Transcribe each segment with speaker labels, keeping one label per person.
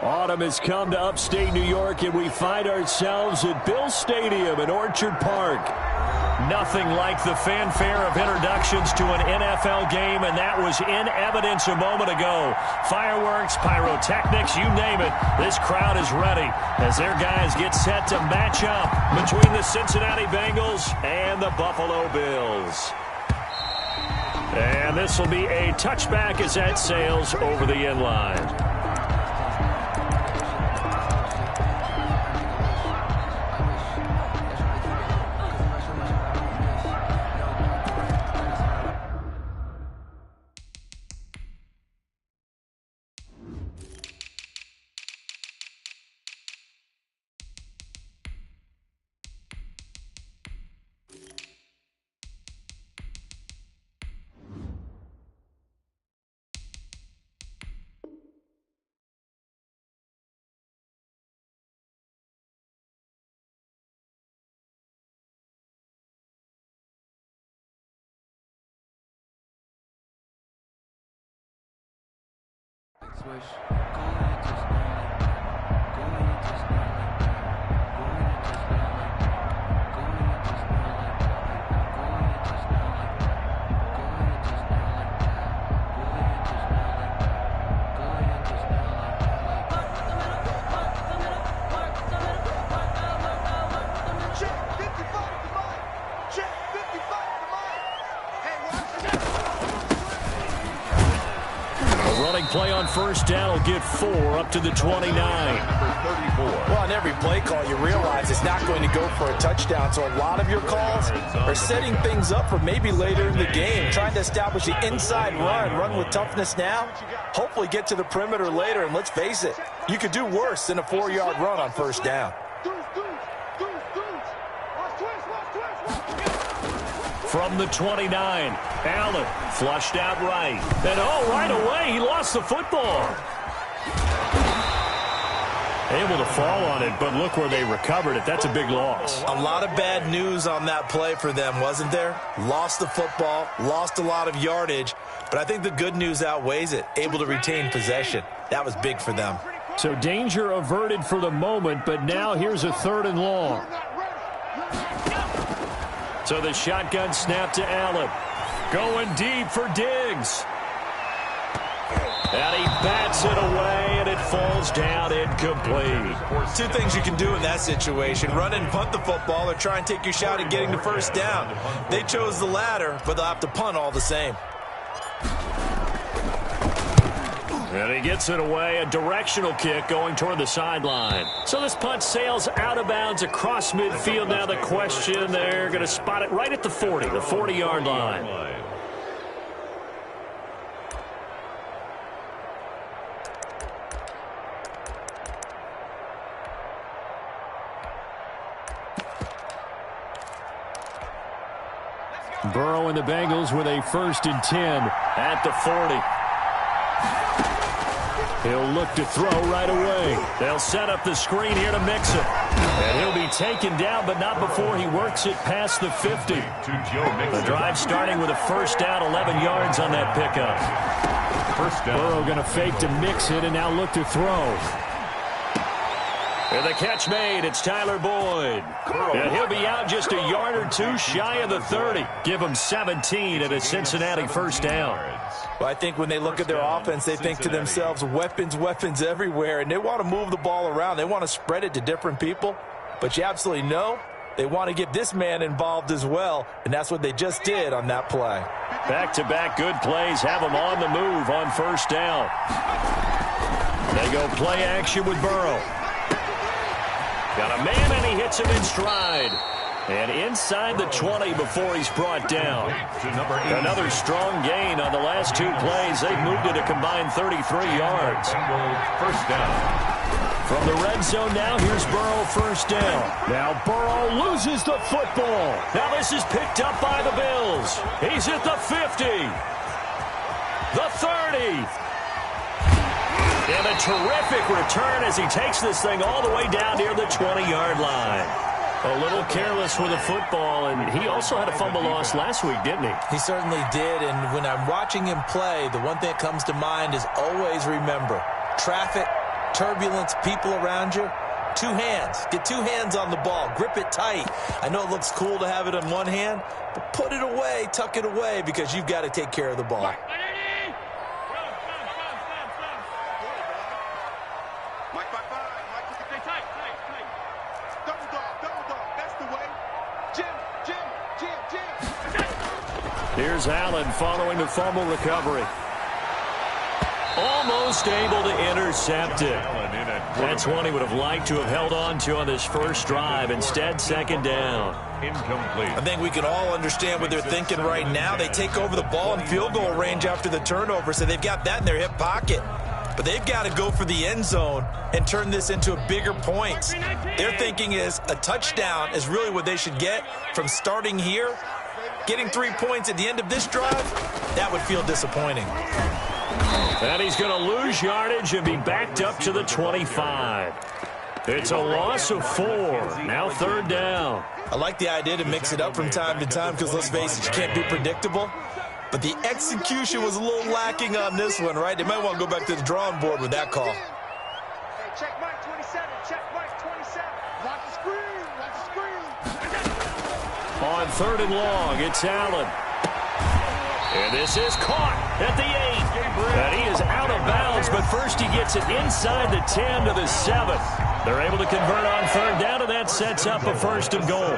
Speaker 1: Autumn has come to upstate New York, and we find ourselves at Bill Stadium in Orchard Park. Nothing like the fanfare of introductions to an NFL game, and that was in evidence a moment ago. Fireworks, pyrotechnics, you name it. This crowd is ready as their guys get set to match up between the Cincinnati Bengals and the Buffalo Bills. And this will be a touchback as that sails over the end line.
Speaker 2: Swish. Go ahead, just go like that. Go ahead, just go like that. Go ahead, just go like that. Go ahead, just go like that. Go ahead, just go like that. Go ahead, just go like that. Go ahead, just go like that. Go ahead, just go like that.
Speaker 3: Check 55 to mine. Check 55 to mine. Hey, watch it.
Speaker 1: A running play on first down will get 4 up to the 29.
Speaker 4: Well, on every play call, you realize it's not going to go for a touchdown, so a lot of your calls are setting things up for maybe later in the game, trying to establish the inside run with toughness now, hopefully get to the perimeter later, and let's face it, you could do worse than a 4-yard run on first down.
Speaker 1: From the 29, Allen flushed out right. And right away, he lost the football. Able to fall on it, but look where they recovered it. That's a big loss.
Speaker 4: A lot of bad news on that play for them, wasn't there? Lost the football, lost a lot of yardage, but I think the good news outweighs it. Able to retain possession. That was big for them.
Speaker 1: So danger averted for the moment, but now here's a 3rd and long. So the shotgun snap to Allen. Going deep for Diggs. And he bats it away, and it falls down incomplete.
Speaker 4: 2 things you can do in that situation. Run and punt the football or try and take your shot at getting the first down. They chose the latter, but they'll have to punt all the same.
Speaker 1: And he gets it away, a directional kick going toward the sideline. So this punt sails out of bounds across midfield. Now the question, they're going to spot it right at the 40, the 40-yard line. Burrow and the Bengals with a 1st and 10 at the 40. He'll look to throw right away. They'll set up the screen here to Mixon. And he'll be taken down, but not before he works it past the 50. The drive starting with a first down, 11 yards on that pickup. First down. Burrow going to fake to Mixon and now look to throw. And the catch made. It's Tyler Boyd. And he'll be out just a yard or 2 shy of the 30. Give him 17 at a Cincinnati first down.
Speaker 4: Well, I think when they look at their offense, they think to themselves, weapons everywhere, and they want to move the ball around. They want to spread it to different people, but you absolutely know they want to get this man involved as well, and that's what they just did on that play.
Speaker 1: Back-to-back good plays have them on the move on first down. They go play action with Burrow. Got a man, and he hits him in stride. And inside the 20 before he's brought down. Another strong gain on the last 2 plays. They've moved it a combined 33 yards. First down. From the red zone now, here's Burrow first down. Now Burrow loses the football. Now this is picked up by the Bills. He's at the 50. The 30. And a terrific return as he takes this thing all the way down near the 20-yard line. A little careless with the football, and he also had a fumble loss last week, didn't he?
Speaker 4: He certainly did, and when I'm watching him play, the one thing that comes to mind is always remember, traffic turbulence, people around you. 2 hands. Get 2 hands on the ball. Grip it tight. I know it looks cool to have it in one hand, but put it away, tuck it away, because you've got to take care of the ball.
Speaker 3: Mike, tight. Double dog. That's the way. Jim.
Speaker 1: Here's Allen following the fumble recovery. Almost able to intercept it. That's one he would have liked to have held on to on this first drive. Instead, second down.
Speaker 5: Incomplete.
Speaker 4: I think we can all understand what they're thinking right now. They take over the ball in field goal range after the turnover, so they've got that in their hip pocket. But they've got to go for the end zone and turn this into a bigger points. Their thinking is a touchdown is really what they should get from starting here. Getting 3 points at the end of this drive, that would feel disappointing.
Speaker 1: And he's going to lose yardage and be backed up to the 25. It's a loss of 4. Now third down.
Speaker 4: I like the idea to mix it up from time to time because, let's face it, you can't be predictable. But the execution was a little lacking on this one, right? They might want to go back to the drawing board with that call.
Speaker 3: Hey, check Mike 27. Watch the screen.
Speaker 1: On third and long, it's Allen. And this is caught at the 8. And he is out of bounds, but first he gets it inside the 10 to the 7. They're able to convert on third down, and that sets up a first and goal.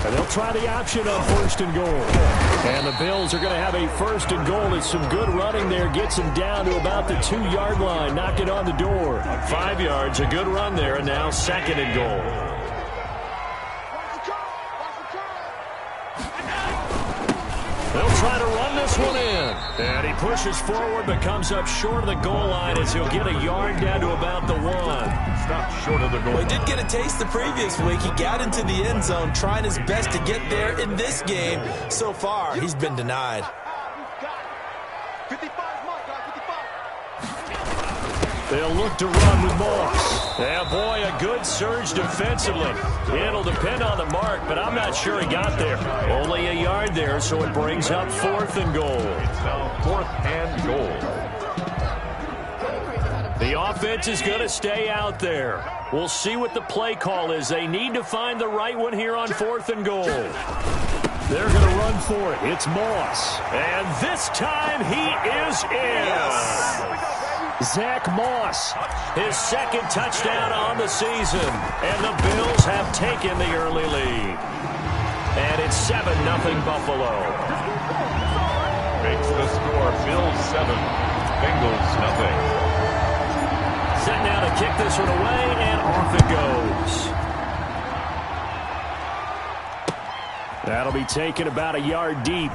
Speaker 1: And they'll try the option on first and goal. And the Bills are going to have a first and goal. It's some good running there. Gets him down to about the 2-yard line. Knock it on the door. 5 yards, a good run there, and now second and goal. They'll try to run this one in. And he pushes forward but comes up short of the goal line as he'll get a yard down to about the 1.
Speaker 5: Stop short of the goal.
Speaker 4: Well, he did get a taste the previous week. He got into the end zone trying his best to get there in this game. So far, he's been denied.
Speaker 3: 55 Mike, 55.
Speaker 1: They'll look to run with Moss. Yeah, boy, a good surge defensively. It'll depend on the mark, but I'm not sure he got there. Only a yard there, so it brings up fourth and goal.
Speaker 5: It's now 4th and goal.
Speaker 1: The offense is going to stay out there. We'll see what the play call is. They need to find the right one here on 4th and goal. They're going to run for it. It's Moss. And this time he is in.
Speaker 4: Yes.
Speaker 1: Zach Moss, his second touchdown on the season. And the Bills have taken the early lead. And it's 7-0 Buffalo.
Speaker 5: Makes the score Bills 7, Bengals nothing.
Speaker 1: Set now to kick this one away, and off it goes. That'll be taken about a yard deep.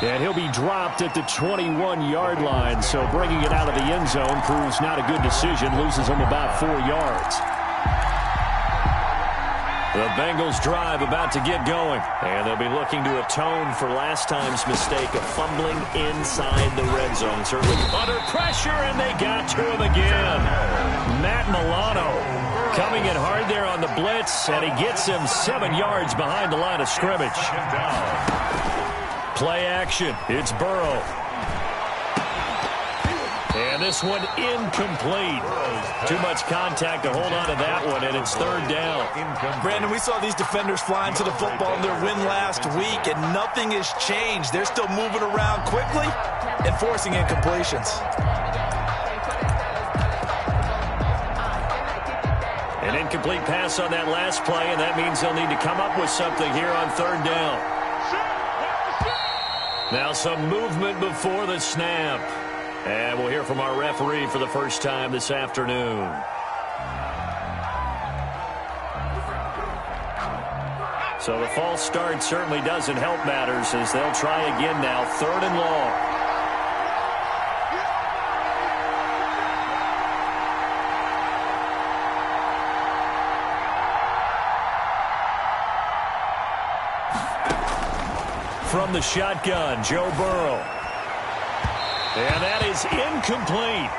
Speaker 1: And he'll be dropped at the 21-yard line, so bringing it out of the end zone proves not a good decision, loses him about 4 yards. The Bengals drive about to get going, and they'll be looking to atone for last time's mistake of fumbling inside the red zone. Certainly under pressure, and they got to him again. Matt Milano coming in hard there on the blitz, and he gets him 7 yards behind the line of scrimmage. Play action. It's Burrow. And this one incomplete. Too much contact to hold on to that one, and it's third down.
Speaker 4: Brandon, we saw these defenders flying to the football in their win last week, and nothing has changed. They're still moving around quickly and forcing incompletions.
Speaker 1: An incomplete pass on that last play, and that means they'll need to come up with something here on third down. Now some movement before the snap. And we'll hear from our referee for the first time this afternoon. So the false start certainly doesn't help matters as they'll try again now, third and long. From the shotgun, Joe Burrow. And that is incomplete.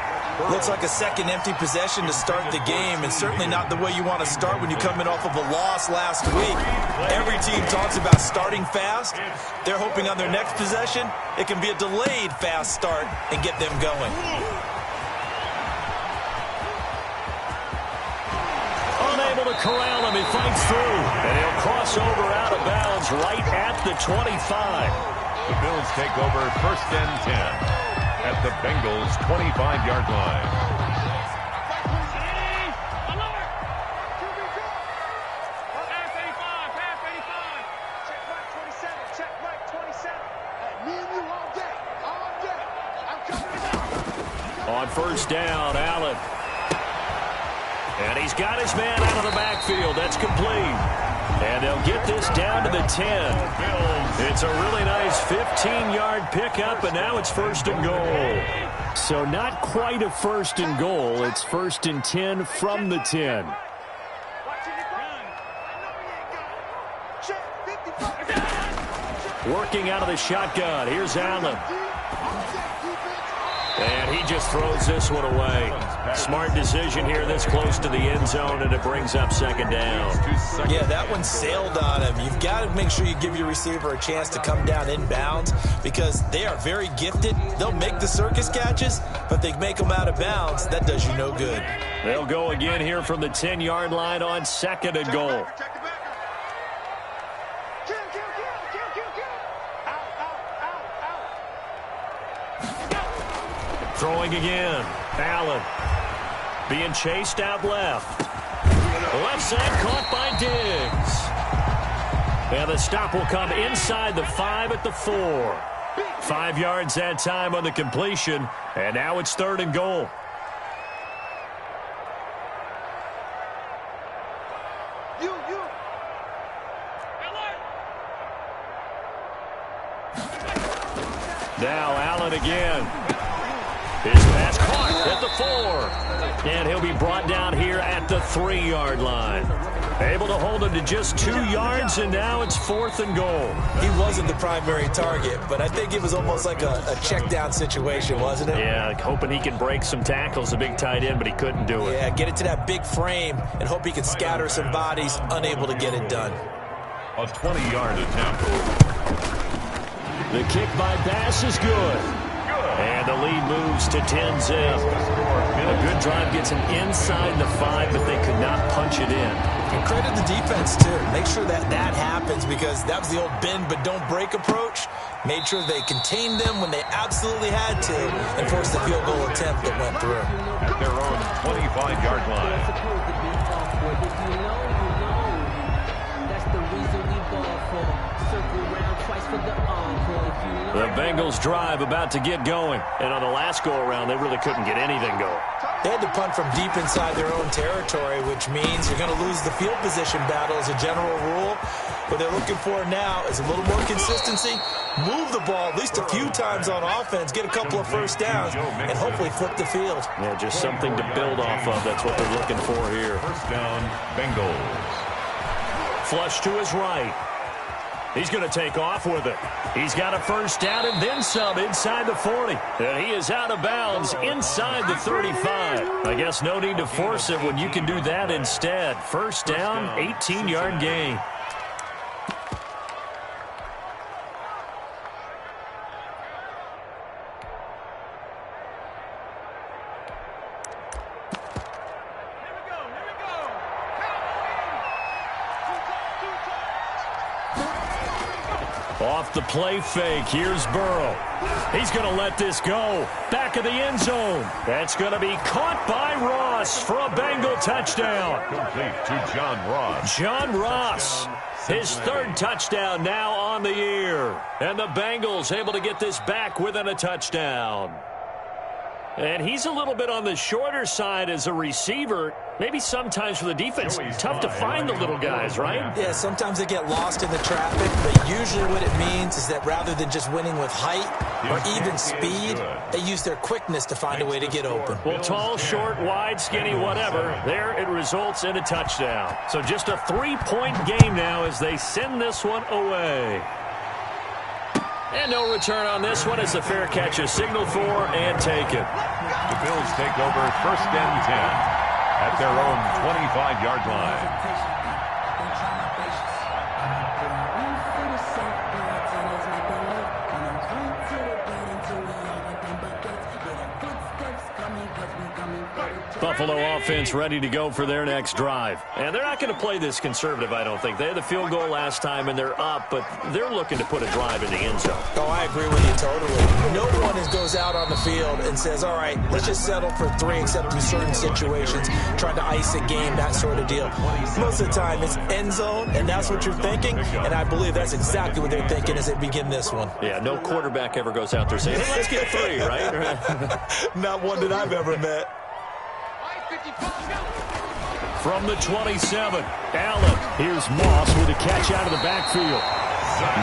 Speaker 4: Looks like a second empty possession to start the game, and certainly not the way you want to start when you come in off of a loss last week. Every team talks about starting fast. They're hoping on their next possession, it can be a delayed fast start and get them going.
Speaker 1: Unable to corral him, he fights through, and he'll cross over out of bounds right at the 25.
Speaker 5: The Bills take over 1st and 10 at the Bengals' 25-yard line.
Speaker 1: On 1st down, Allen. And he's got his man out of the backfield. That's complete. And they'll get this down to the 10. It's a really nice 15-yard pickup, and now it's 1st and goal. So not quite a 1st and goal. It's 1st and 10 from the 10. Working out of the shotgun. Here's Allen. And he just throws this one away. Smart decision here this close to the end zone, and it brings up 2nd down.
Speaker 4: Yeah, that one sailed on him. You've got to make sure you give your receiver a chance to come down inbounds because they are very gifted. They'll make the circus catches, but they make them out of bounds. That does you no good.
Speaker 1: They'll go again here from the 10-yard line on 2nd and goal. Throwing again. Allen being chased out left. Left side caught by Diggs. And the stop will come inside the 5 at the 4. 5 yards that time on the completion. And now it's 3rd and goal. Now Allen again. His pass caught at the 4. And he'll be brought down here at the 3-yard line. Able to hold him to just 2 yards, and now it's 4th and goal.
Speaker 4: He wasn't the primary target, but I think it was almost like a check down situation, wasn't it?
Speaker 1: Yeah, like hoping he can break some tackles, a big tight end, but he couldn't do it.
Speaker 4: Yeah, get it to that big frame and hope he can scatter some bodies, unable to get it done.
Speaker 5: A 20-yard attempt.
Speaker 1: The kick by Bass is good. And the lead moves to 10-zip. A good drive gets him inside the 5, but they could not punch it in.
Speaker 4: And credit the defense, too. Make sure that happens because that was the old bend but don't break approach. Made sure they contained them when they absolutely had to and forced the field goal attempt that went through.
Speaker 5: At their own 25-yard line.
Speaker 1: The Bengals drive about to get going. And on the last go-around, they really couldn't get anything going.
Speaker 4: They had to punt from deep inside their own territory, which means you're going to lose the field position battle as a general rule. What they're looking for now is a little more consistency, move the ball at least a few times on offense, get a couple of 1st downs, and hopefully flip the field.
Speaker 1: Yeah, just something to build off of. That's what they're looking for here.
Speaker 5: 1st down, Bengals.
Speaker 1: Flush to his right. He's going to take off with it. He's got a 1st down and then some inside the 40. And he is out of bounds inside the 35. I guess no need to force it when you can do that instead. 1st down, 18-yard gain. Off the play fake, here's Burrow. He's going to let this go. Back of the end zone. That's going to be caught by Ross for a Bengal touchdown.
Speaker 5: Complete to John Ross.
Speaker 1: John Ross, his 3rd touchdown now on the year. And the Bengals able to get this back within a touchdown. And he's a little bit on the shorter side as a receiver. Maybe sometimes for the defense, tough to find the little guys, right?
Speaker 4: Yeah, sometimes they get lost in the traffic, but usually what it means is that rather than just winning with height or even speed, they use their quickness to find a way to get open.
Speaker 1: Well, tall, short, wide, skinny, whatever, there it results in a touchdown. So just a 3-point game now as they send this one away. And no return on this one as the fair catch is signaled for and taken.
Speaker 5: The Bills take over first and 10 at their own 25-yard line.
Speaker 1: Buffalo offense ready to go for their next drive. And they're not going to play this conservative, I don't think. They had the field goal last time, and they're up, but they're looking to put a drive in the end zone.
Speaker 4: Oh, I agree with you totally. No one goes out on the field and says, all right, let's just settle for 3, except in certain situations, trying to ice a game, that sort of deal. Most of the time, it's end zone, and that's what you're thinking, and I believe that's exactly what they're thinking as they begin this one.
Speaker 1: Yeah, no quarterback ever goes out there saying, hey, let's get 3, right?
Speaker 4: Not one that I've ever met.
Speaker 1: From the 27, Allen. Here's Moss with a catch out of the backfield.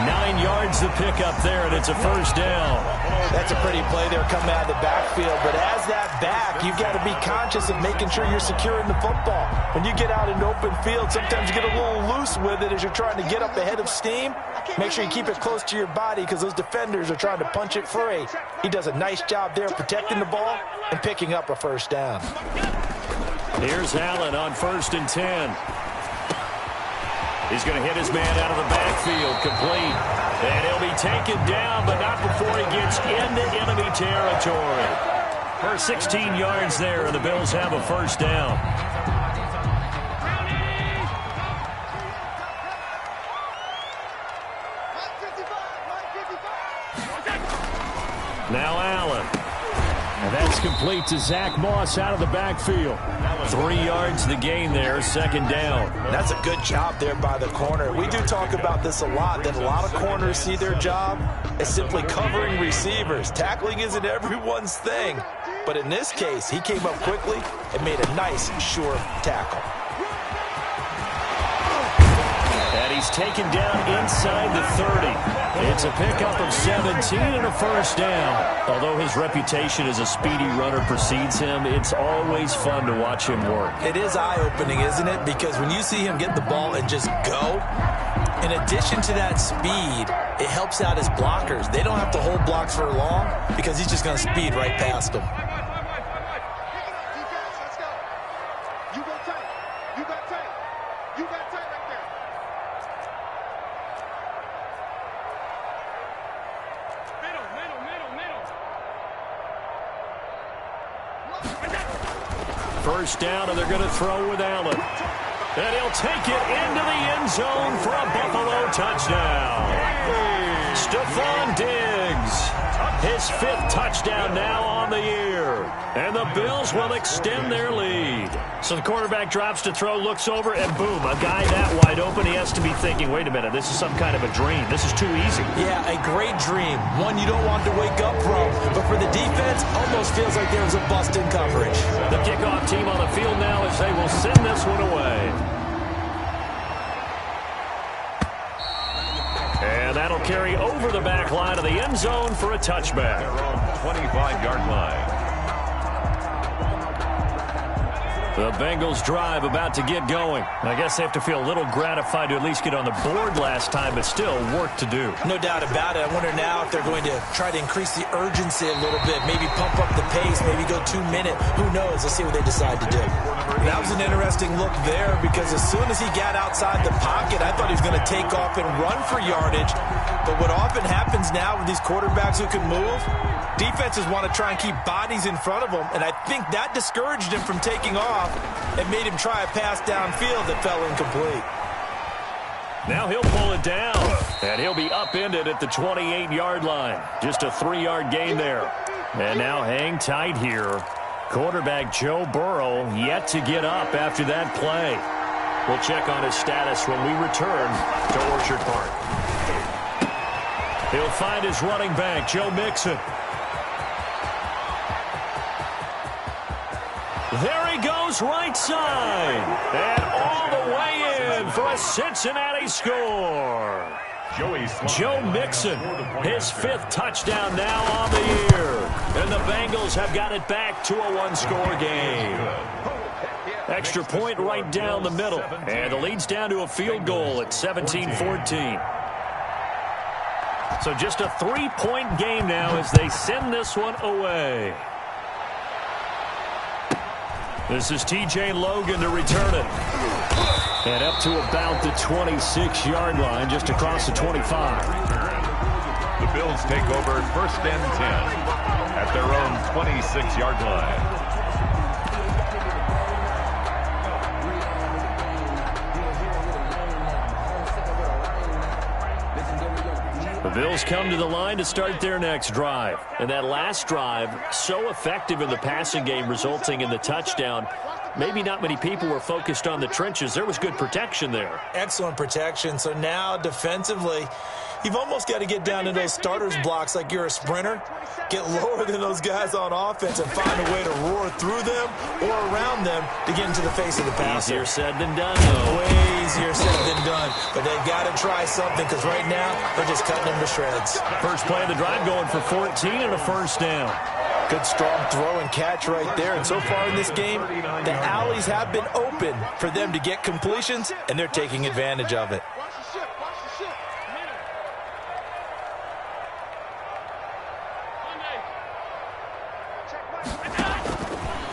Speaker 1: 9 yards to pick up there, and it's a first down.
Speaker 4: That's a pretty play there coming out of the backfield, but as that back, you've got to be conscious of making sure you're securing the football. When you get out in open field, sometimes you get a little loose with it as you're trying to get up ahead of steam. Make sure you keep it close to your body because those defenders are trying to punch it free. He does a nice job there protecting the ball and picking up a first down.
Speaker 1: Here's Allen on 1st and 10. He's going to hit his man out of the backfield, complete. And he'll be taken down, but not before he gets into enemy territory. For 16 yards there, and the Bills have a first down. Now Allen. And that's complete to Zach Moss out of the backfield. 3 yards the gain there, 2nd down.
Speaker 4: That's a good job there by the corner. We do talk about this a lot, that a lot of corners see their job as simply covering receivers. Tackling isn't everyone's thing. But in this case, he came up quickly and made a nice, sure tackle.
Speaker 1: And he's taken down inside the 30. It's a pickup of 17 and a first down. Although his reputation as a speedy runner precedes him, it's always fun to watch him work.
Speaker 4: It is eye-opening, isn't it? Because when you see him get the ball and just go, in addition to that speed, it helps out his blockers. They don't have to hold blocks for long because he's just going to speed right past them.
Speaker 1: First down, and they're going to throw with Allen. And he'll take it into the end zone for a Buffalo touchdown. Stephon Diggs, his 5th touchdown now on the year. And the Bills will extend their lead. So the quarterback drops to throw, looks over, and boom, a guy that wide open. He has to be thinking, wait a minute, this is some kind of a dream. This is too easy.
Speaker 4: Yeah, a great dream. One you don't want to wake up from. But for the defense, almost feels like there was a bust in coverage.
Speaker 1: The kickoff team on the field now as they will send this one away. And that'll carry over the back line of the end zone for a touchback.
Speaker 5: Their own 25-yard line.
Speaker 1: The Bengals drive about to get going. I guess they have to feel a little gratified to at least get on the board last time, but still work to do.
Speaker 4: No doubt about it. I wonder now if they're going to try to increase the urgency a little bit, maybe pump up the pace, maybe go 2-minute. Who knows? Let's see what they decide to do. That was an interesting look there because as soon as he got outside the pocket, I thought he was going to take off and run for yardage. But what often happens now with these quarterbacks who can move, defenses want to try and keep bodies in front of them, and I think that discouraged him from taking off and made him try a pass downfield that fell incomplete.
Speaker 1: Now he'll pull it down, and he'll be upended at the 28-yard line. Just a 3-yard gain there. And now hang tight here. Quarterback Joe Burrow yet to get up after that play. We'll check on his status when we return to Orchard Park. He'll find his running back, Joe Mixon. There he goes, right side. And all the way in for a Cincinnati score. Joe Mixon, his 5th touchdown now on the year. And the Bengals have got it back to a one-score game. Extra point right down the middle. And the lead's down to a field goal at 17-14. So just a 3-point game now as they send this one away. This is T.J. Logan to return it. And up to about the 26-yard line, just across the 25.
Speaker 5: The Bills take over 1st and 10 at their own 26-yard line.
Speaker 1: The Bills come to the line to start their next drive. And that last drive, so effective in the passing game, resulting in the touchdown. Maybe not many people were focused on the trenches. There was good protection there.
Speaker 4: Excellent protection. So now defensively, you've almost got to get down to those starters blocks like you're a sprinter. Get lower than those guys on offense and find a way to roar through them or around them to get into the face of the passer.
Speaker 1: Easier said than done, though.
Speaker 4: Way easier said than done. But they've got to try something because right now they're just cutting them to shreds.
Speaker 1: First play of the drive going for 14 and a first down.
Speaker 4: Good strong throw and catch right there. And so far in this game, the alleys have been open for them to get completions, and they're taking advantage of it.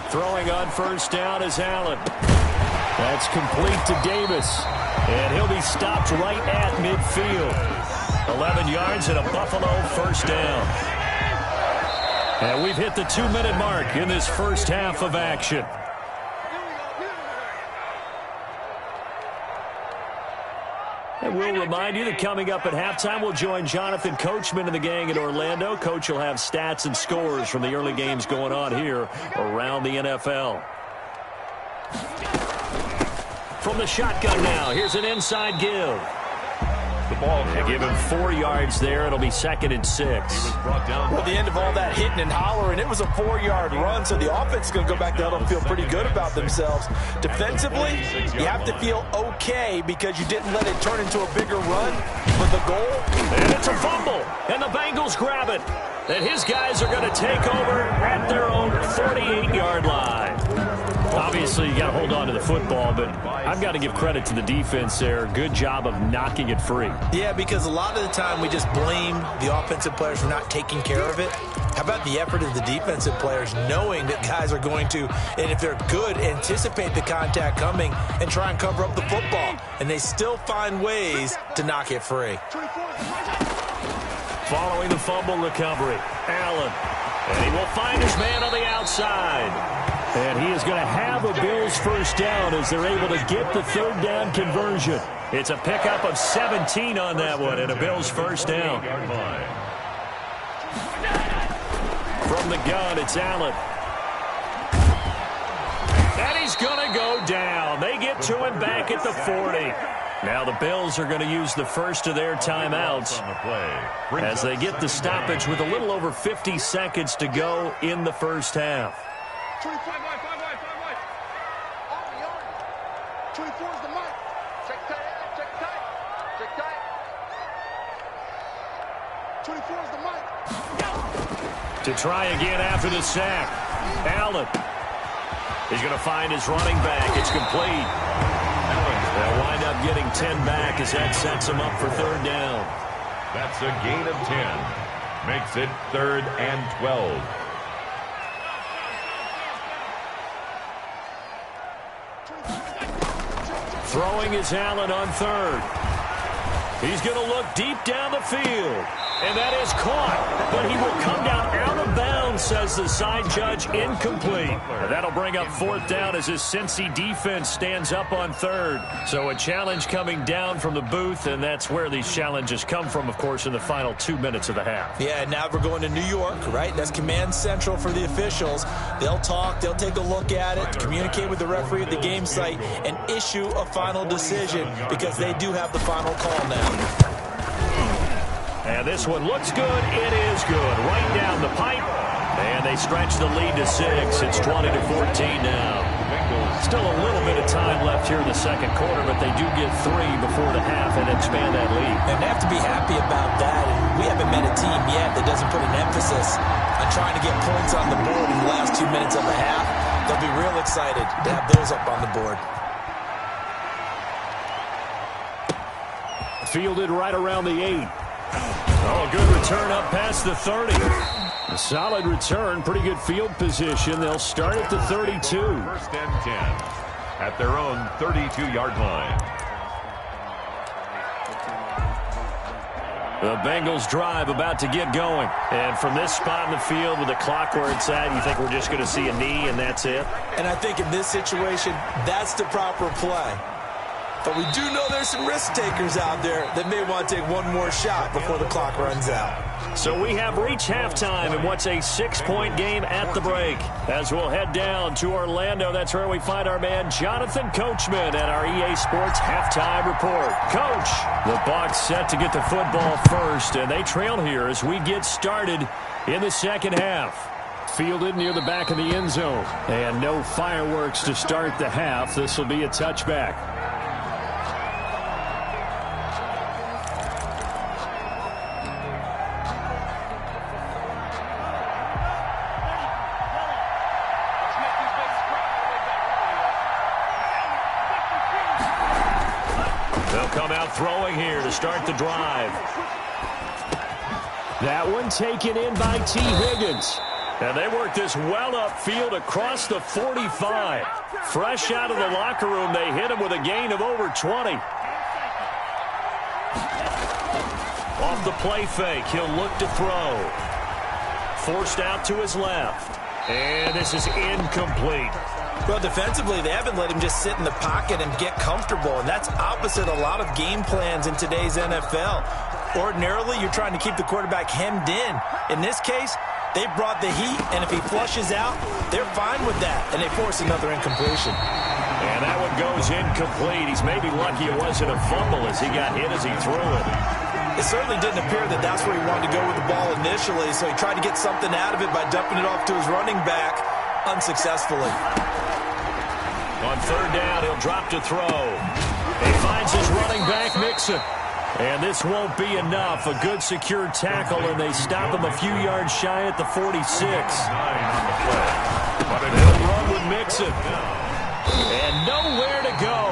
Speaker 1: Throwing on first down is Allen. That's complete to Davis. And he'll be stopped right at midfield. 11 yards and a Buffalo first down. And we've hit the 2-minute mark in this first half of action. And we'll remind you that coming up at halftime, we'll join Jonathan Coachman and the gang in Orlando. Coach will have stats and scores from the early games going on here around the NFL. From the shotgun now, here's an inside give.
Speaker 5: The ball
Speaker 1: They give him 4 yards there. It'll be 2nd and 6.
Speaker 4: Well, the end of all that hitting and hollering, it was a 4-yard run, so the offense is going to go back there and feel pretty good about themselves. Defensively, you have to feel okay because you didn't let it turn into a bigger run for the goal.
Speaker 1: And it's a fumble, and the Bengals grab it. And his guys are going to take over at their own 48-yard line. Obviously, you got to hold on to the football, but I've got to give credit to the defense there. Good job of knocking it free.
Speaker 4: Yeah, because a lot of the time we just blame the offensive players for not taking care of it. How about the effort of the defensive players knowing that guys are going to, and if they're good, anticipate the contact coming and try and cover up the football. And they still find ways to knock it free.
Speaker 1: Following the fumble recovery, Allen. And he will find his man on the outside. And he is going to have a Bills first down as they're able to get the 3rd down conversion. It's a pickup of 17 on that one and a Bills first down. From the gun, it's Allen. And he's going to go down. They get to him back at the 40. Now the Bills are going to use the first of their timeouts as they get the stoppage with a little over 50 seconds to go in the first half.
Speaker 3: 24 is the mark. Check tight, check tight, check tight. 24 is the mark.
Speaker 1: To try again after the sack. Allen. He's going to find his running back. It's complete. They'll wind up getting 10 back as that sets him up for 3rd down.
Speaker 5: That's a gain of 10. Makes it 3rd and 12.
Speaker 1: Throwing is Allen on 3rd. He's going to look deep down the field. And that is caught. But he will come down out of bounds, says the side judge. Incomplete. And that'll bring up 4th down as his Cincy defense stands up on 3rd. So a challenge coming down from the booth, and that's where these challenges come from, of course, in the final 2 minutes of the half.
Speaker 4: Yeah, now we're going to New York, right? That's command central for the officials. They'll talk, they'll take a look at it, communicate with the referee at the game site, and issue a final decision because they do have the final call now.
Speaker 1: And this one looks good. It is good. Right down the pipe. And they stretch the lead to 6. It's 20-14 now. Still a little bit of time left here in the second quarter, but they do get 3 before the half and expand that lead.
Speaker 4: And they have to be happy about that. And we haven't met a team yet that doesn't put an emphasis on trying to get points on the board in the last 2 minutes of the half. They'll be real excited to have those up on the board.
Speaker 1: Fielded right around the 8. Oh, a good return up past the 30. A solid return, pretty good field position. They'll start at the 32.
Speaker 5: First and 10 at their own 32-yard line.
Speaker 1: The Bengals drive about to get going. And from this spot in the field with the clock where it's at, you think we're just going to see a knee and that's it?
Speaker 4: And I think in this situation, that's the proper play. But we do know there's some risk takers out there that may want to take one more shot before the clock runs out.
Speaker 1: So we have reached halftime in what's a 6-point game at the break. As we'll head down to Orlando, that's where we find our man Jonathan Coachman at our EA Sports Halftime Report. Coach, the Bucs set to get the football first, and they trail here as we get started in the second half. Fielded near the back of the end zone. And no fireworks to start the half. This will be a touchback. Throwing here to start the drive. That one taken in by T. Higgins. And they work this well upfield across the 45. Fresh out of the locker room, they hit him with a gain of over 20. Off the play fake, he'll look to throw. Forced out to his left. And this is incomplete.
Speaker 4: Well, defensively, they haven't let him just sit in the pocket and get comfortable, and that's opposite a lot of game plans in today's NFL. Ordinarily, you're trying to keep the quarterback hemmed in. In this case, they brought the heat, and if he flushes out, they're fine with that, and they force another incompletion.
Speaker 1: And that one goes incomplete. He's maybe lucky it wasn't a fumble as he got hit as he threw it.
Speaker 4: It certainly didn't appear that that's where he wanted to go with the ball initially, so he tried to get something out of it by dumping it off to his running back unsuccessfully.
Speaker 1: On third down, he'll drop to throw. He finds his running back, Mixon. And this won't be enough. A good secure tackle, and they stop him a few yards shy at the 46. They'll run with Mixon. And nowhere to go.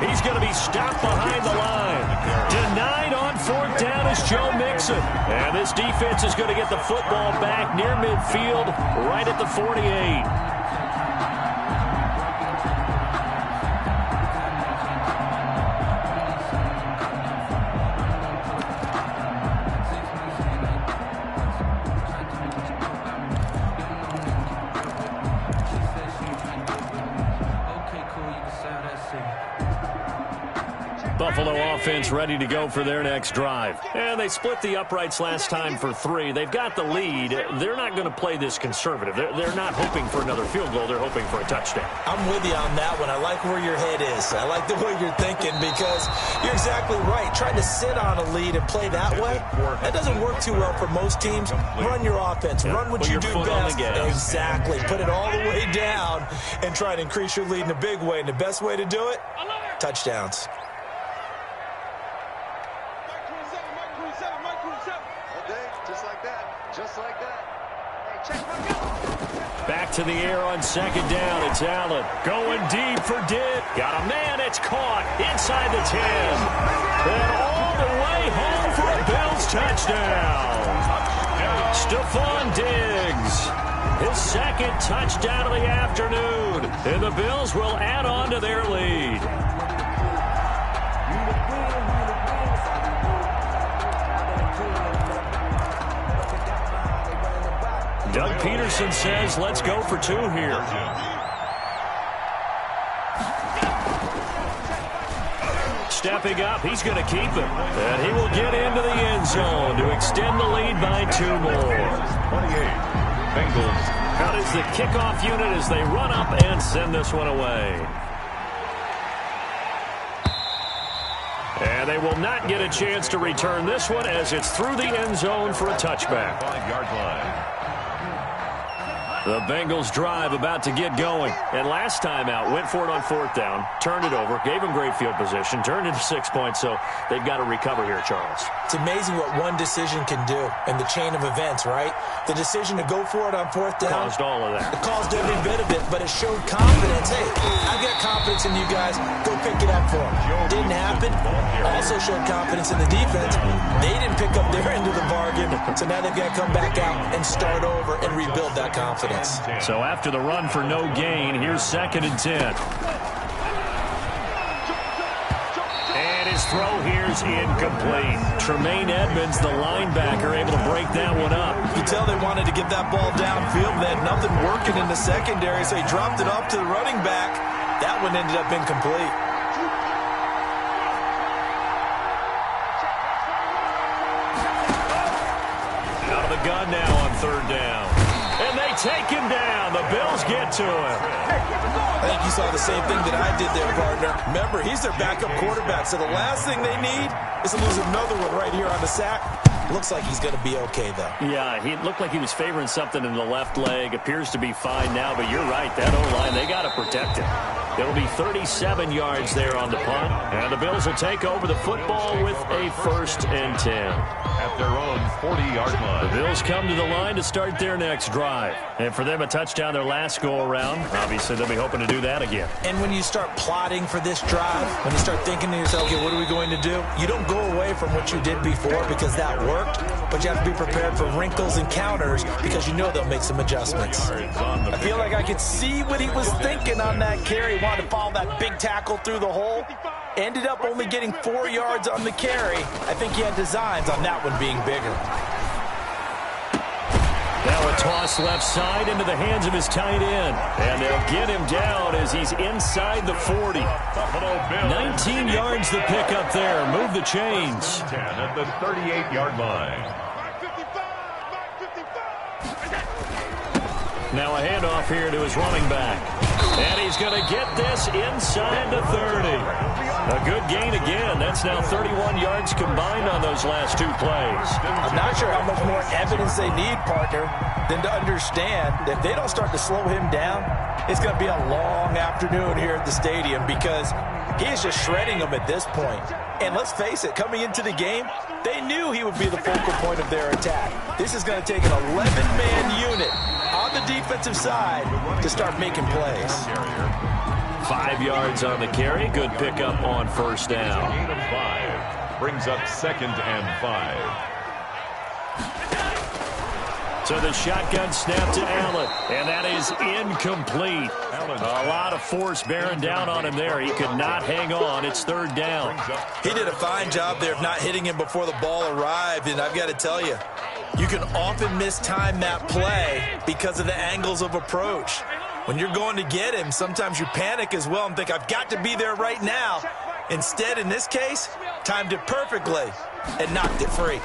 Speaker 1: He's going to be stopped behind the line. Denied on fourth down is Joe Mixon. And this defense is going to get the football back near midfield, right at the 48. Buffalo offense ready to go for their next drive. And they split the uprights last time for 3. They've got the lead. They're not going to play this conservative. They're not hoping for another field goal. They're hoping for a touchdown.
Speaker 4: I'm with you on that one. I like where your head is. I like the way you're thinking because you're exactly right. Trying to sit on a lead and play that way, that doesn't work too well for most teams. Run your offense. Run what you do best. Exactly. Put it all the way down and try to increase your lead in a big way. And the best way to do it, touchdowns.
Speaker 1: Back to the air on second down. It's Allen going deep for Dick. Got a man. It's caught inside the 10. And all the way home for a Bills touchdown. Stephon Diggs. His second touchdown of the afternoon. And the Bills will add on to their lead. Doug Peterson says, let's go for 2 here. Stepping up, he's going to keep it. And he will get into the end zone to extend the lead by 2 more.
Speaker 5: 28, Bengals.
Speaker 1: That is the kickoff unit as they run up and send this one away. And they will not get a chance to return this one as it's through the end zone for a touchback.
Speaker 5: 5-yard line.
Speaker 1: The Bengals drive about to get going. And last time out, went for it on 4th down, turned it over, gave them great field position, turned it to 6 points, so they've got to recover here, Charles.
Speaker 4: It's amazing what one decision can do in the chain of events, right? The decision to go for it on 4th down.
Speaker 1: Caused all of that.
Speaker 4: It caused every bit of it, but it showed confidence. Hey, I've got confidence in you guys. Go pick it up for them. Didn't happen. Also showed confidence in the defense. They didn't pick up their end of the bargain, so now they've got to come back out and start over and rebuild that confidence.
Speaker 1: So after the run for no gain, here's 2nd and 10. And his throw here's incomplete. Tremaine Edmonds, the linebacker, able to break that one up.
Speaker 4: You tell they wanted to get that ball downfield. They had nothing working in the secondary, so he dropped it off to the running back. That one ended up incomplete.
Speaker 1: Out of the gun now on 3rd down. And they take him down. The Bills get to him.
Speaker 4: I think you saw the same thing that I did there, partner. Remember, he's their backup quarterback, so the last thing they need is to lose another one right here on the sack. Looks like he's going to be okay, though.
Speaker 1: Yeah, he looked like he was favoring something in the left leg. Appears to be fine now, but you're right. That O-line, they got to protect him. It'll be 37 yards there on the punt, and the Bills will take over the football with a 1st and 10.
Speaker 5: At their own 40-yard line.
Speaker 1: The Bills come to the line to start their next drive. And for them, a touchdown their last go-around. Obviously, they'll be hoping to do that again.
Speaker 4: And when you start plotting for this drive, when you start thinking to yourself, okay, what are we going to do? You don't go away from what you did before because that worked, but you have to be prepared for wrinkles and counters because you know they'll make some adjustments. I feel like I could see what he was thinking on that carry. He wanted to follow that big tackle through the hole. Ended up only getting 4 yards on the carry. I think he had designs on that one being bigger.
Speaker 1: Now a toss left side into the hands of his tight end. And they'll get him down as he's inside the 40. 19 yards the pickup there. Move the chains.
Speaker 5: 10 at the 38-yard line.
Speaker 1: Now a handoff here to his running back. And he's going to get this inside the 30. A good gain again. That's now 31 yards combined on those last 2 plays.
Speaker 4: I'm not sure how much more evidence they need, partner, than to understand that if they don't start to slow him down, it's going to be a long afternoon here at the stadium because he is just shredding them at this point. And let's face it, coming into the game, they knew he would be the focal point of their attack. This is going to take an 11-man unit on the defensive side to start making plays.
Speaker 1: 5 yards on the carry. Good pickup on 1st down.
Speaker 5: Gain of 5 brings up 2nd and 5.
Speaker 1: So the shotgun snap to Allen, and that is incomplete. A lot of force bearing down on him there. He could not hang on. It's 3rd down.
Speaker 4: He did a fine job there of not hitting him before the ball arrived, and I've got to tell you, you can often mistime that play because of the angles of approach. When you're going to get him, sometimes you panic as well and think, I've got to be there right now. Instead, in this case, timed it perfectly and knocked it free.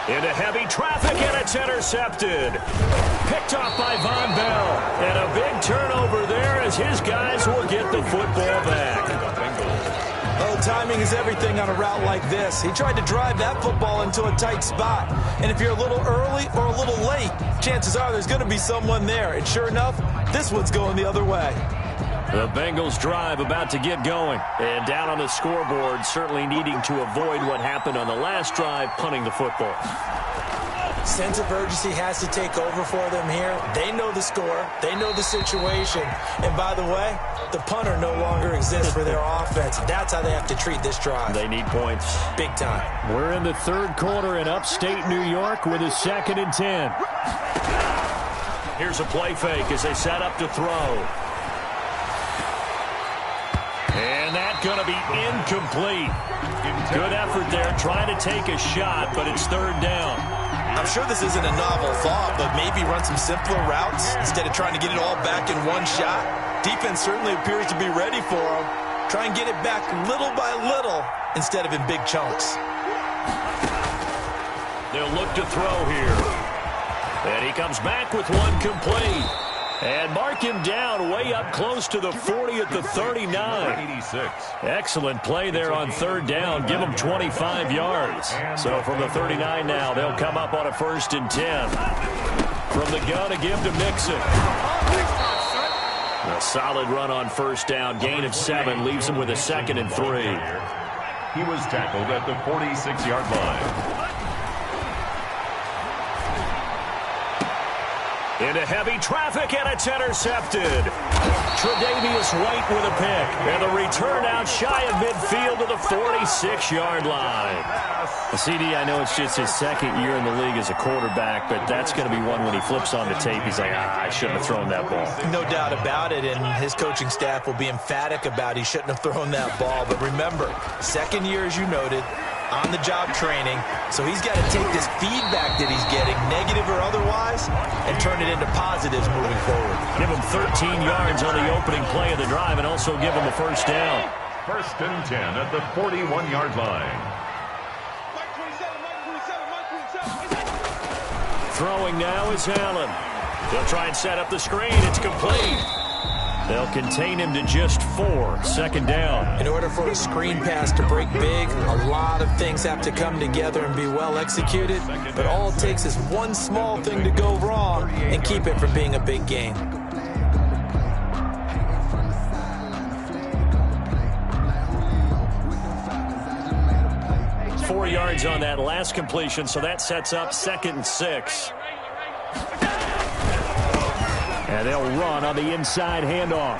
Speaker 1: Into heavy traffic, and it's intercepted. Picked off by Von Bell. And a big turnover there as his guys will get the football back.
Speaker 4: Oh, timing is everything on a route like this. He tried to drive that football into a tight spot. And if you're a little early or a little late, chances are there's going to be someone there. And sure enough, this one's going the other way.
Speaker 1: The Bengals drive about to get going. And down on the scoreboard, certainly needing to avoid what happened on the last drive, punting the football.
Speaker 4: Sense of urgency has to take over for them here. They know the score. They know the situation. And by the way, the punter no longer exists for their offense. That's how they have to treat this drive.
Speaker 1: They need points.
Speaker 4: Big time.
Speaker 1: We're in the 3rd quarter in upstate New York with a 2nd and 10. Here's a play fake as they set up to throw. And that's going to be incomplete. Good effort there trying to take a shot, but it's 3rd down.
Speaker 4: I'm sure this isn't a novel thought, but maybe run some simpler routes instead of trying to get it all back in one shot. Defense certainly appears to be ready for him. Try and get it back little by little instead of in big chunks.
Speaker 1: They'll look to throw here. And he comes back with one complete. And mark him down way up close to the 40 at the 39.
Speaker 5: 86.
Speaker 1: Excellent play there on 3rd down. Give them 25 yards. So from the 39 now, they'll come up on a 1st and 10. From the gun, a give to Mixon. A solid run on first down. Gain of 7 leaves him with a 2nd and 3.
Speaker 5: He was tackled at the 46-yard line.
Speaker 1: Into heavy traffic, and it's intercepted. Tre'Davious White with a pick. And the return out shy of midfield to the 46-yard line. CD, I know it's just his 2nd year in the league as a quarterback, but that's going to be one when he flips on the tape, he's like, I shouldn't have thrown that ball.
Speaker 4: No doubt about it, and his coaching staff will be emphatic about he shouldn't have thrown that ball. But remember, 2nd year, as you noted, on-the-job training, so he's got to take this feedback that he's getting, negative or otherwise, and turn it into positives moving forward.
Speaker 1: Give him 13 yards on the opening play of the drive and also give him a first down.
Speaker 5: 1st and 10 at the 41-yard line.
Speaker 1: Throwing now is Allen. They'll try and set up the screen. It's complete. They'll contain him to just 4. 2nd down.
Speaker 4: In order for a screen pass to break big, a lot of things have to come together and be well executed. But all it takes is one small thing to go wrong and keep it from being a big gain.
Speaker 1: Four yards on that last completion, so that sets up 2nd and 6. And they'll run on the inside handoff.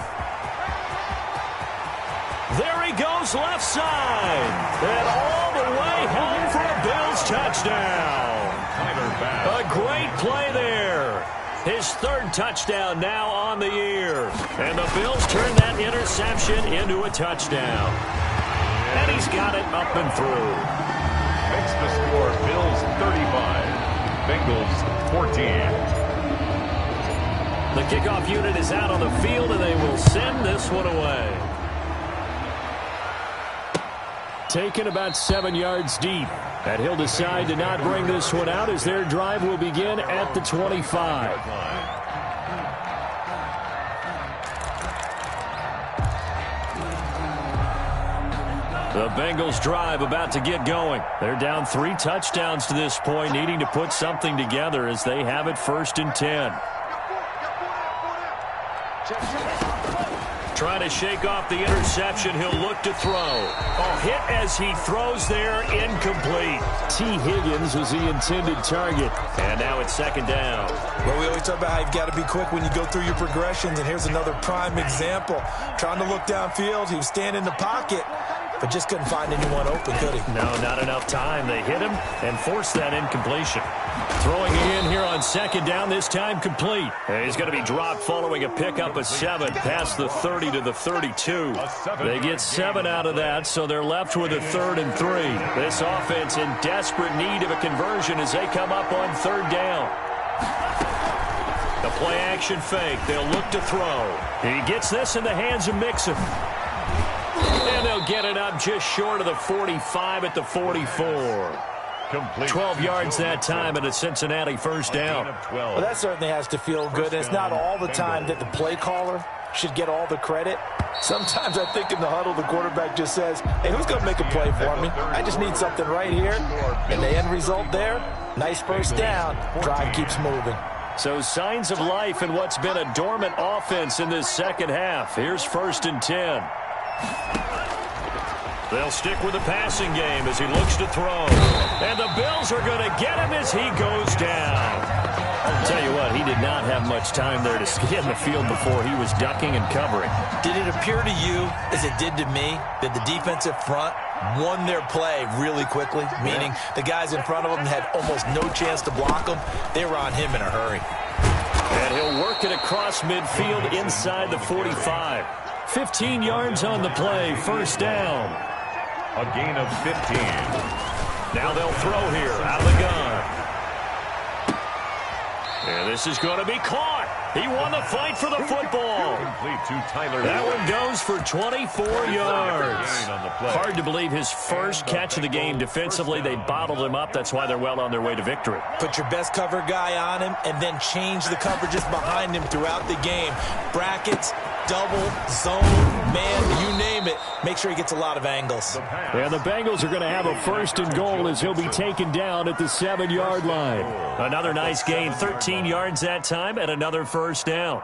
Speaker 1: There he goes left side. And all the way home for a Bills touchdown. A great play there. His 3rd touchdown now on the year. And the Bills turn that interception into a touchdown. And he's got it up and through.
Speaker 5: Makes the score Bills 35, Bengals 14.
Speaker 1: The kickoff unit is out on the field, and they will send this one away. Taken about 7 yards deep. And he'll decide to not bring this one out as their drive will begin at the 25. The Bengals drive about to get going. They're down 3 touchdowns to this point, needing to put something together as they have it 1st and 10. Trying to shake off the interception. He'll look to throw. Oh, hit as he throws there. Incomplete. T. Higgins was the intended target. And now it's 2nd down.
Speaker 4: Well, we always talk about how you've got to be quick when you go through your progressions, and here's another prime example. Trying to look downfield. He was standing in the pocket, but just couldn't find anyone open, could he?
Speaker 1: No, not enough time. They hit him and forced that incompletion. Throwing it in here on 2nd down, this time complete. And he's going to be dropped following a pickup of 7 past the 30 to the 32. They get 7 out of that, so they're left with a 3rd and 3. This offense in desperate need of a conversion as they come up on 3rd down. The play action fake. They'll look to throw. He gets this in the hands of Mixon. And they'll get it up just short of the 45 at the 44.
Speaker 5: Complete.
Speaker 1: 12 yards that time and a Cincinnati first down.
Speaker 4: Well, that certainly has to feel good. And it's not all the time that the play caller should get all the credit. Sometimes I think in the huddle, the quarterback just says, hey, who's going to make a play for me? I just need something right here. And the end result there, nice first down. Drive keeps moving.
Speaker 1: So signs of life in what's been a dormant offense in this 2nd half. Here's 1st and 10. They'll stick with the passing game as he looks to throw. And the Bills are going to get him as he goes down. I'll tell you what, he did not have much time there to scan the field before he was ducking and covering.
Speaker 4: Did it appear to you, as it did to me, that the defensive front won their play really quickly? Meaning the guys in front of them had almost no chance to block them. They were on him in a hurry.
Speaker 1: And he'll work it across midfield inside the 45. 15 yards on the play, 1st down.
Speaker 5: A gain of 15.
Speaker 1: Now they'll throw here out of the gun. And this is going to be caught. He won the fight for the football.
Speaker 5: Complete to Tyler.
Speaker 1: That one goes for 24 yards. Hard to believe his first catch of the game defensively. They bottled him up. That's why they're well on their way to victory.
Speaker 4: Put your best cover guy on him and then change the coverages behind him throughout the game. Brackets, double, zone, man, you name it. Make sure he gets a lot of angles.
Speaker 1: And the Bengals are going to have a 1st and goal as he'll be taken down at the 7-yard line. Another nice gain, 13 yards that time, and another 1st down.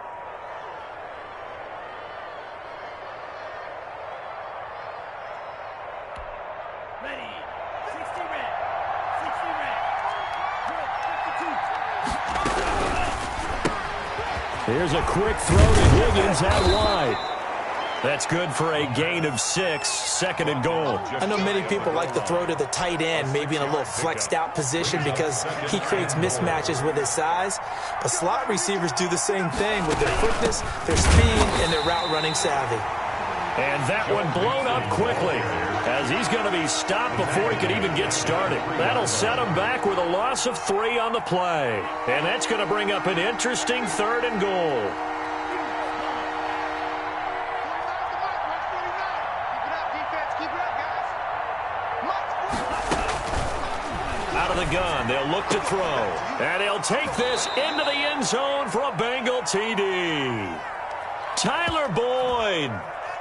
Speaker 1: Here's a quick throw to Higgins out wide. That's good for a gain of 6, 2nd and goal.
Speaker 4: I know many people like to throw to the tight end, maybe in a little flexed out position because he creates mismatches with his size. But slot receivers do the same thing with their quickness, their speed, and their route running savvy.
Speaker 1: And that one blown up quickly as he's going to be stopped before he could even get started. That'll set him back with a loss of 3 on the play. And that's going to bring up an interesting 3rd and goal. Out of the gun, they'll look to throw. And he'll take this into the end zone for a Bengal TD. Tyler Boyd.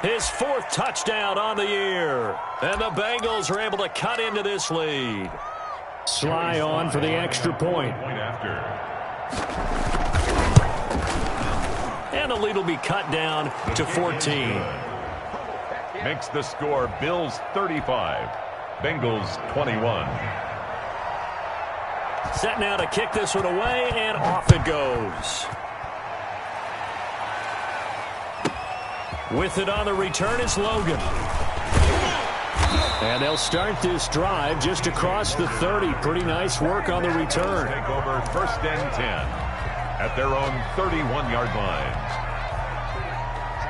Speaker 1: His 4th touchdown on the year. And the Bengals are able to cut into this lead. Sly on for the extra point. And the lead will be cut down to 14.
Speaker 5: Makes the score Bills 35, Bengals 21.
Speaker 1: Set now to kick this one away, and off it goes. With it on the return is Logan. And they'll start this drive just across the 30. Pretty nice work on the return.
Speaker 5: Take over 1st and 10 at their own 31-yard line.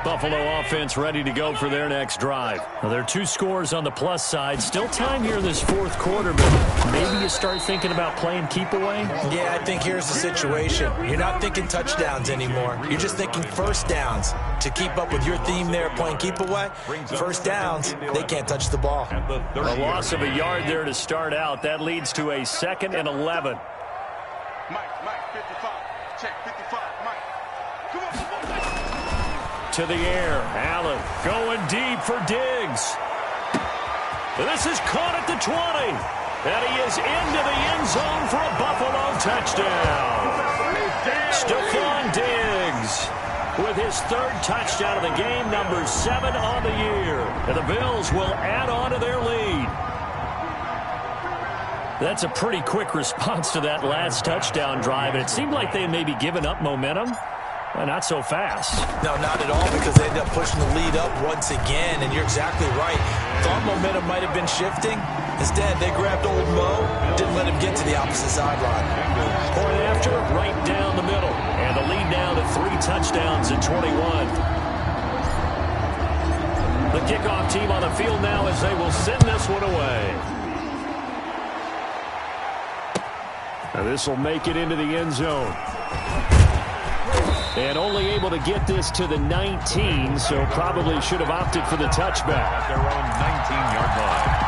Speaker 1: Buffalo offense ready to go for their next drive. Well, there are 2 scores on the plus side. Still time here in this 4th quarter, but maybe you start thinking about playing keep away?
Speaker 4: Yeah, I think here's the situation. You're not thinking touchdowns anymore. You're just thinking 1st downs. To keep up with your theme there, playing keep away, 1st downs, they can't touch the ball.
Speaker 1: A loss of a yard there to start out. That leads to a 2nd and 11.
Speaker 3: Mike, 55. Check, 55. Mike. Come on.
Speaker 1: To the air. Allen going deep for Diggs. This is caught at the 20. And he is into the end zone for a Buffalo touchdown. Stephon Diggs with his 3rd touchdown of the game, number 7 on the year. And the Bills will add on to their lead. That's a pretty quick response to that last touchdown drive. And it seemed like they had maybe given up momentum. Well, not so fast.
Speaker 4: No, not at all, because they ended up pushing the lead up once again, and you're exactly right. Thought momentum might have been shifting. Instead, they grabbed old Mo, didn't let him get to the opposite sideline.
Speaker 1: Point after, right down the middle. And the lead now to 3 touchdowns at 21. The kickoff team on the field now as they will send this one away. Now this will make it into the end zone. And only able to get this to the 19, so probably should have opted for the touchback.
Speaker 5: At their own 19-yard line.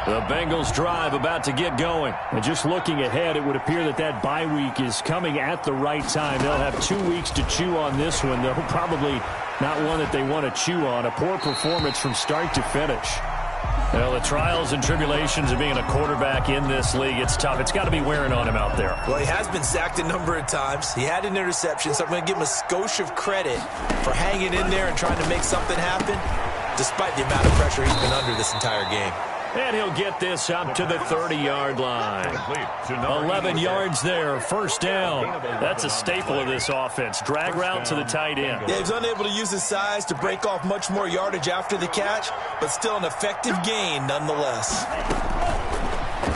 Speaker 1: The Bengals drive about to get going. And just looking ahead, it would appear that that bye week is coming at the right time. They'll have 2 weeks to chew on this one, though probably not one that they want to chew on. A poor performance from start to finish. Well, the trials and tribulations of being a quarterback in this league, it's tough. It's got to be wearing on him out there.
Speaker 4: Well, he has been sacked a number of times. He had an interception, so I'm going to give him a skosh of credit for hanging in there and trying to make something happen, despite the amount of pressure he's been under this entire game.
Speaker 1: And he'll get this up to the 30-yard line. 11 yards there, 1st down. That's a staple of this offense. Drag route to the tight end.
Speaker 4: Yeah, he's unable to use his size to break off much more yardage after the catch, but still an effective gain nonetheless.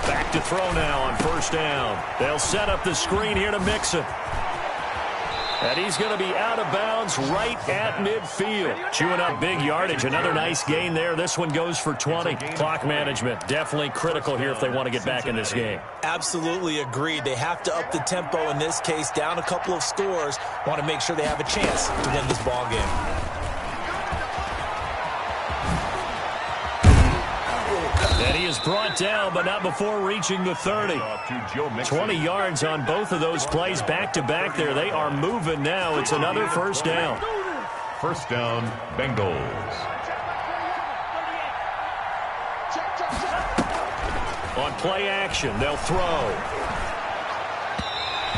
Speaker 1: Back to throw now on 1st down. They'll set up the screen here to Mixon. And he's going to be out of bounds right at midfield. Chewing up big yardage. Another nice gain there. This one goes for 20. Clock management definitely critical here if they want to get back in this game.
Speaker 4: Absolutely agreed. They have to up the tempo in this case. Down a couple of scores. Want to make sure they have a chance to win this ball game.
Speaker 1: And he is brought down, but not before reaching the 30. 20 yards on both of those plays back-to-back there. They are moving now. It's another first down.
Speaker 5: First down, Bengals.
Speaker 1: On play action, they'll throw.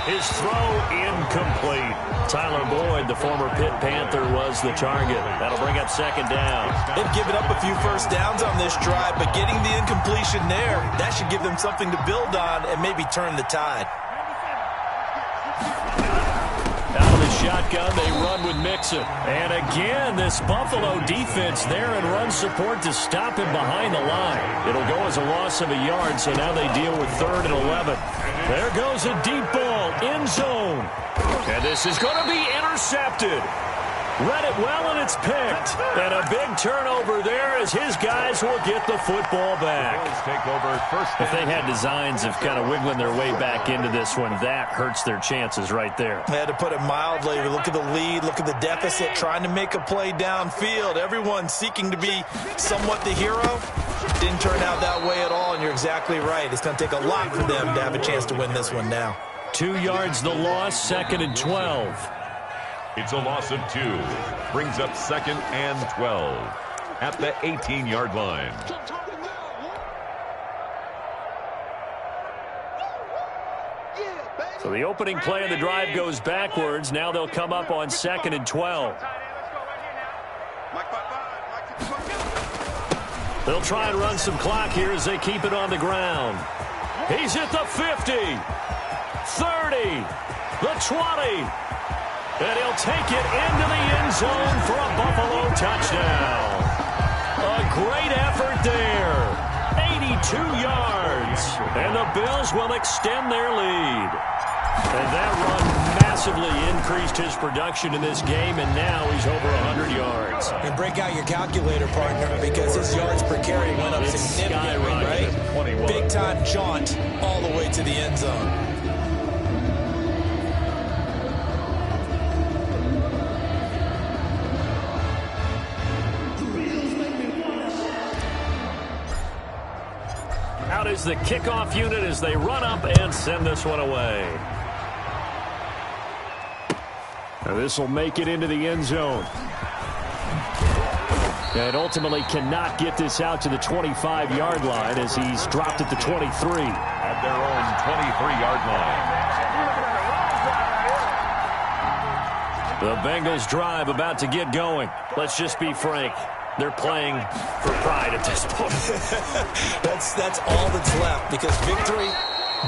Speaker 1: His throw incomplete. Tyler Boyd, the former Pitt Panther, was the target. That'll bring up second down.
Speaker 4: They've given up a few first downs on this drive, but getting the incompletion there, that should give them something to build on and maybe turn the tide.
Speaker 1: Out of the shotgun, they run with Mixon. And again, this Buffalo defense there in run support to stop him behind the line. It'll go as a loss of a yard, so now they deal with 3rd and 11. There goes a deep ball, end zone. And this is going to be intercepted. Read it well, and it's picked. And a big turnover there as his guys will get the football back.
Speaker 5: Take over first.
Speaker 1: If they had designs of kind of wiggling their way back into this one, that hurts their chances right there.
Speaker 4: They had to put it mildly. Look at the lead, look at the deficit, trying to make a play downfield. Everyone seeking to be somewhat the hero. Didn't turn out that way at all, and you're exactly right. It's going to take a lot for them to have a chance to win this one now.
Speaker 1: 2 yards the loss, 2nd and 12.
Speaker 5: It's a loss of 2. Brings up 2nd and 12 at the 18-yard line.
Speaker 1: So the opening play of the drive goes backwards. Now they'll come up on 2nd and 12. They'll try and run some clock here as they keep it on the ground. He's at the 50, 30, the 20. And he'll take it into the end zone for a Buffalo touchdown. A great effort there. 82 yards. And the Bills will extend their lead. And that run massively increased his production in this game, and now he's over 100 yards.
Speaker 4: And break out your calculator, partner, because his yards per carry went up significantly, right? Big-time jaunt all the way to the end zone.
Speaker 1: Out is the kickoff unit as they run up and send this one away. Now this will make it into the end zone. And ultimately cannot get this out to the 25-yard line as he's dropped at the 23.
Speaker 5: At their own 23-yard line.
Speaker 1: The Bengals drive about to get going. Let's just be frank. They're playing for pride at this point.
Speaker 4: That's all that's left, because victory,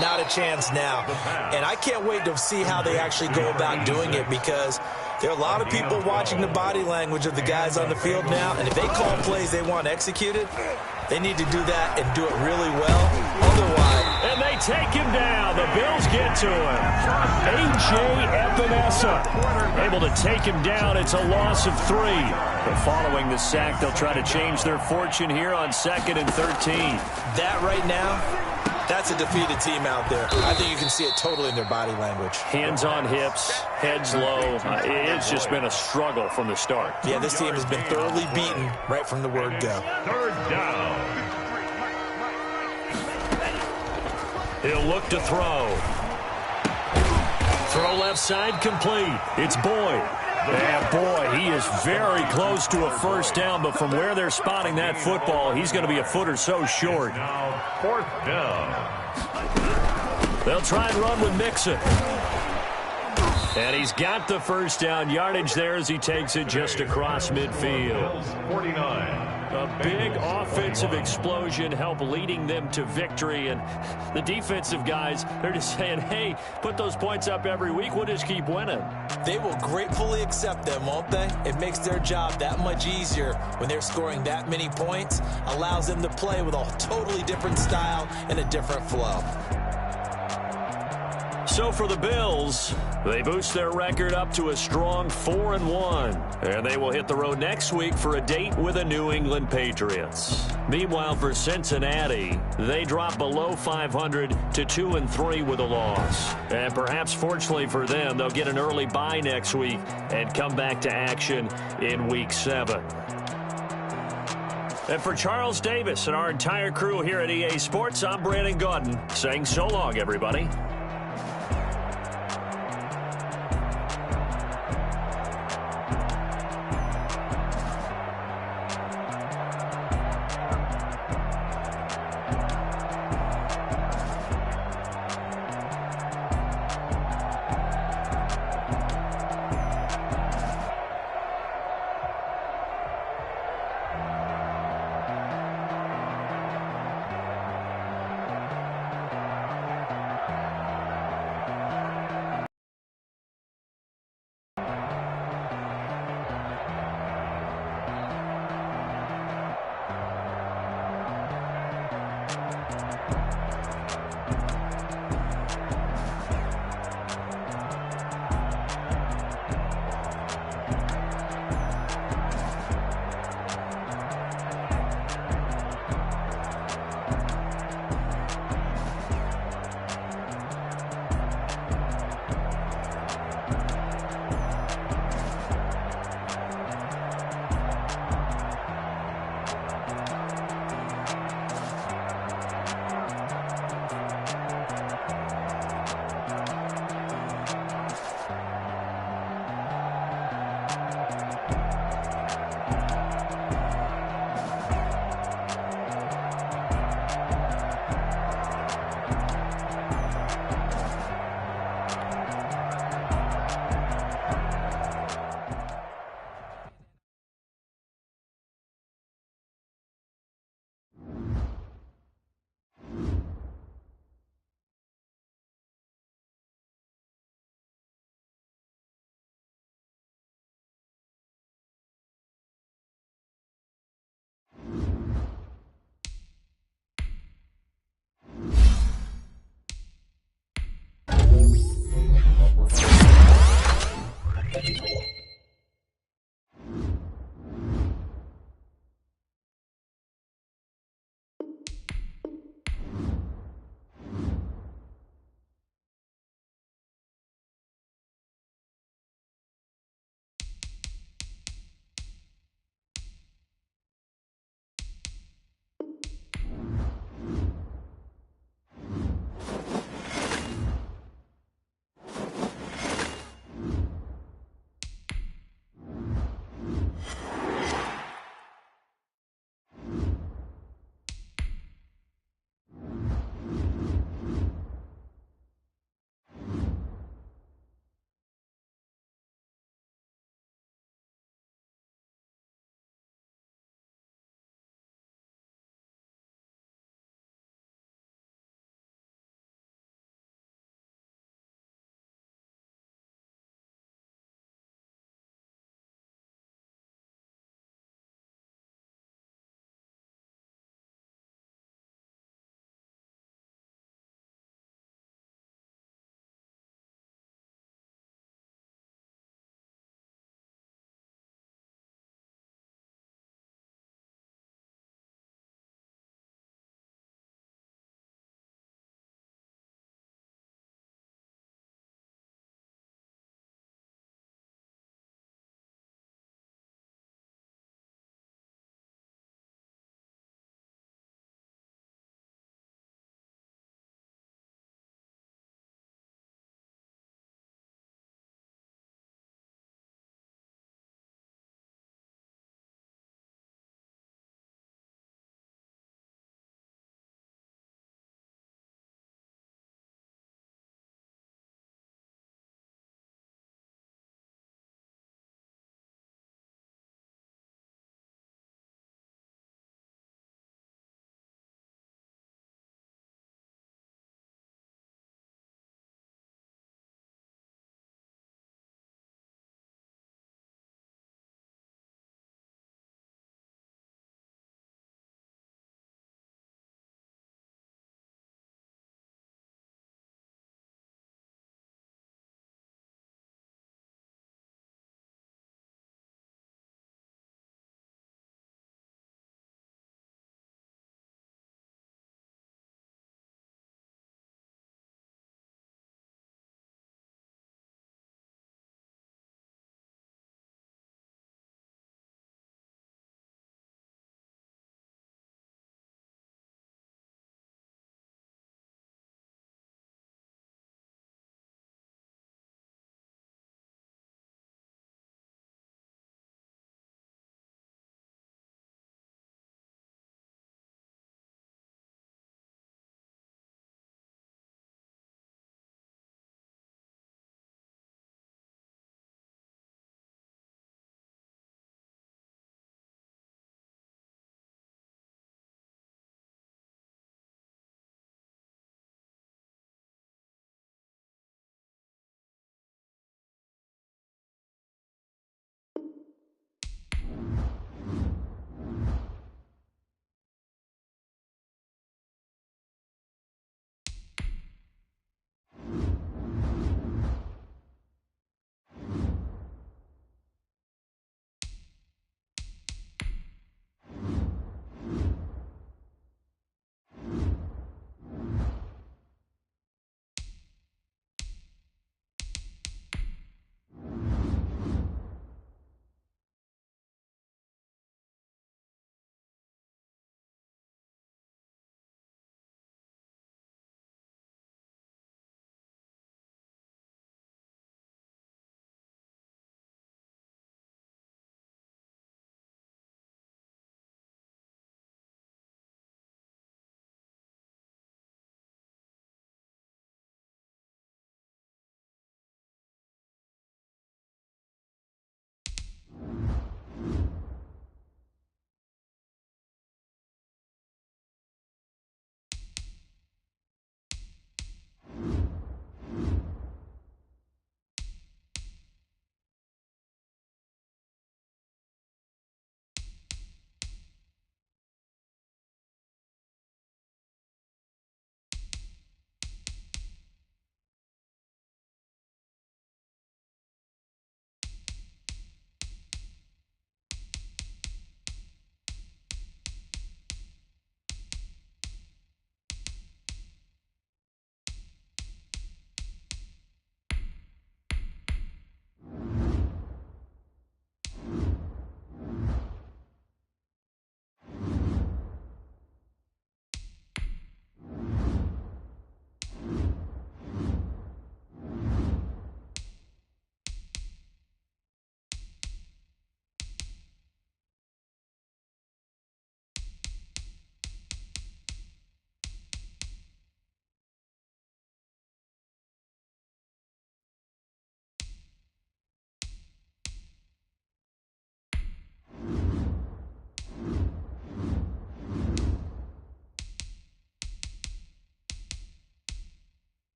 Speaker 4: not a chance now. And I can't wait to see how they actually go about doing it, because there are a lot of people watching the body language of the guys on the field now, and if they call plays they want executed, they need to do that and do it really well. Otherwise...
Speaker 1: And they take him down. The Bills get to him. A.J. Epinesa able to take him down. It's a loss of 3. But following the sack, they'll try to change their fortune here on 2nd and 13.
Speaker 4: That right now, that's a defeated team out there. I think you can see it totally in their body language.
Speaker 1: Hands on hips, heads low. It's just been a struggle from the start.
Speaker 4: Yeah, this team has been thoroughly beaten right from the word go.
Speaker 5: 3rd down.
Speaker 1: He'll look to throw. Throw left side complete. It's Boyd. And boy, he is very close to a first down, but from where they're spotting that football, he's going to be a foot or so short.
Speaker 5: Now 4th down.
Speaker 1: They'll try and run with Mixon. And he's got the first down yardage there as he takes it just across midfield.
Speaker 5: 49.
Speaker 1: A big offensive explosion helped leading them to victory. And the defensive guys, they're just saying, hey, put those points up every week. We'll just keep winning.
Speaker 4: They will gratefully accept them, won't they? It makes their job that much easier when they're scoring that many points. Allows them to play with a totally different style and a different flow.
Speaker 1: So for the Bills, they boost their record up to a strong 4-1. And they will hit the road next week for a date with the New England Patriots. Meanwhile, for Cincinnati, they drop below 500 to 2-3 with a loss. And perhaps fortunately for them, they'll get an early bye next week and come back to action in Week 7. And for Charles Davis and our entire crew here at EA Sports, I'm Brandon Gaudin saying so long, everybody.